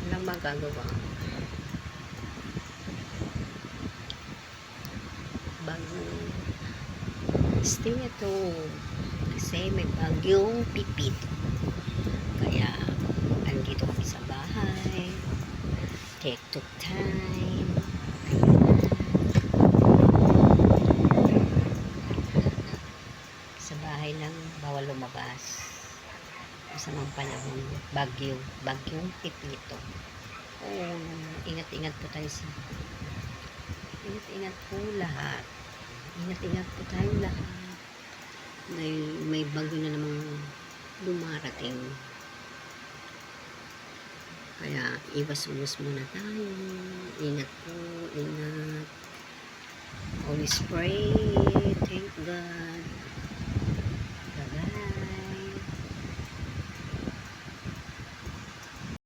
Walang magagawa. Bago stay ito kasi may bagyong Pipit. Kaya andito kami sa bahay. Take to time. Sa bahay lang, bawal lumabas. Masamang panahon, bagyong Pipito. Oh, ingat-ingat po tayo sa ingat-ingat po lahat. Ingat-ingat po tayo lahat. May bagyo na namang dumarating. Kaya iwas-iwas muna tayo. Ingat po, ingat. Holy Spirit.